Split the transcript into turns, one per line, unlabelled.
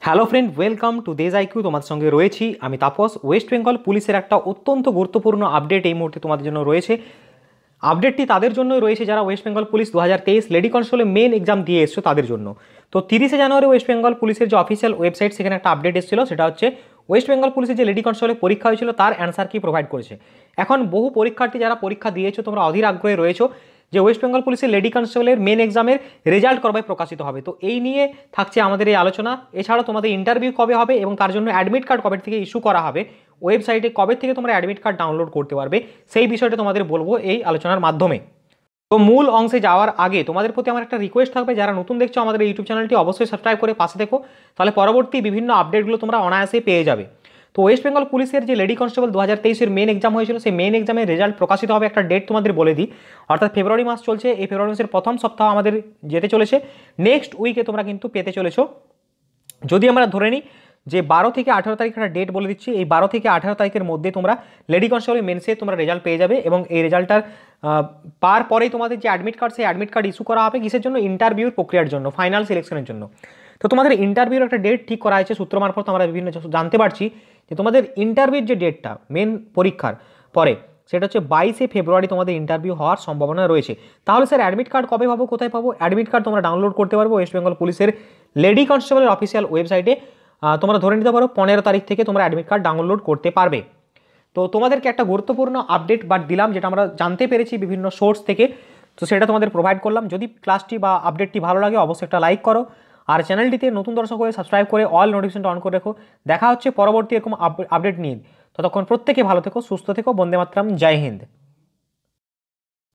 Hello friend, welcome to দেজ IQ. তোমাদের সঙ্গে রয়েছি আমি তাপস। ওয়েস্ট বেঙ্গল পুলিশের একটা অত্যন্ত গুরুত্বপূর্ণ আপডেট এই মুহূর্তে তোমাদের জন্য রয়েছে। আপডেটটি তাদের জন্যই রয়েছে যারা ওয়েস্ট বেঙ্গল পুলিশ 2023 লেডি কনস্টেবলের মেন এক্সাম দিয়ে এসছো তাদের জন্য। তো 30শে জানুয়ারি ওয়েস্ট বেঙ্গল পুলিশের যে অফিসিয়াল ওয়েবসাইট, সেখানে একটা আপডেট এসেছিল। সেটা হচ্ছে ওয়েস্ট বেঙ্গল পুলিশের যে লেডি কনস্টেবলের পরীক্ষা হয়েছিল তার অ্যান্সার কি প্রোভাইড করেছে। এখন বহু পরীক্ষার্থী যারা পরীক্ষা দিয়েছো তোমরা অধীর আগ্রহে রয়েছো যে ওয়েস্ট বেঙ্গল পুলিশের লেডি কনস্টেবলের মেন এক্সামের রেজাল্ট কবে প্রকাশিত হবে। তো এই নিয়ে থাকছে আমাদের এই আলোচনা। এছাড়াও তোমাদের ইন্টারভিউ কবে হবে এবং তার জন্য অ্যাডমিট কার্ড কবে থেকে ইস্যু করা হবে, ওয়েবসাইটে কবে থেকে তোমরা অ্যাডমিট কার্ড ডাউনলোড করতে পারবে, সেই বিষয়টা তোমাদের বলবো এই আলোচনার মাধ্যমে। তো মূল অংশে যাওয়ার আগে তোমাদের প্রতি আমার একটা রিকোয়েস্ট থাকবে, যারা নতুন দেখছো আমাদের ইউটিউব চ্যানেলটি অবশ্যই সাবস্ক্রাইব করে পাশে দেখো, তাহলে পরবর্তী বিভিন্ন আপডেটগুলো তোমরা অনায়াসে পেয়ে যাবে। তো ওয়েস্ট বেঙ্গল পুলিশের যে লেডি কনস্টেবল 2023-এর মেন এক্সাম হয়েছিল, সেই মেন এক্সামের রেজাল্ট প্রকাশিত হবে। একটা ডেট তোমাদের বলে দিই, অর্থাৎ ফেব্রুয়ারি মাস চলছে। এই ফেব্রুয়ারি মাসের প্রথম সপ্তাহ আমাদের যেতে চলেছে। নেক্সট উইকে তোমরা কিন্তু পেতে চলেছো। যদি আমরা ধরে নিই যে 12 থেকে 18 তারিখ একটা ডেট বলে দিচ্ছি, এই 12 থেকে 18 তারিখের মধ্যে তোমরা লেডি কনস্টেবল মেন্সে তোমরা রেজাল্ট পেয়ে যাবে। এবং এই রেজাল্টটার পার পরেই তোমাদের যে অ্যাডমিট কার্ড, সেই অ্যাডমিট কার্ড ইস্যু করা হবে কিসের জন্য? ইন্টারভিউর প্রক্রিয়ার জন্য, ফাইনাল সিলেকশনের জন্য। তো তোমাদের ইন্টারভিউর একটা ডেট ঠিক করা হয়েছে সূত্র মারফত আমরা বিভিন্ন জানতে পারছি যে তোমাদের ইন্টারভিউর যে ডেটটা মেন পরীক্ষার পরে, সেটা হচ্ছে 22শে ফেব্রুয়ারি তোমাদের ইন্টারভিউ হওয়ার সম্ভাবনা রয়েছে। তাহলে স্যার অ্যাডমিট কার্ড কবে পাবো, কোথায় পাবো? অ্যাডমিট কার্ড তোমরা ডাউনলোড করতে পারবো ওয়েস্ট বেঙ্গল পুলিশের লেডি কনস্টেবলের অফিসিয়াল ওয়েবসাইটে। তোমরা ধরে নিতে পারো 15 তারিখ থেকে তোমরা অ্যাডমিট কার্ড ডাউনলোড করতে পারবে। তো তোমাদেরকে একটা গুরুত্বপূর্ণ আপডেট দিলাম, যেটা আমরা জানতে পেরেছি বিভিন্ন সোর্স থেকে। তো সেটা তোমাদের প্রোভাইড করলাম। যদি ক্লাসটি বা আপডেটটি ভালো লাগে অবশ্যই একটা লাইক করো, আর চ্যানেলটিতে নতুন দর্শক হয়ে সাবস্ক্রাইব করে অল নোটিফিকেশনটা অন করে রেখো। দেখা হচ্ছে পরবর্তী এরকম আপডেট নিয়ে। ততক্ষণ প্রত্যেকে ভালো থেকো, সুস্থ থেকো। বন্দে মাতরম, জয় হিন্দ।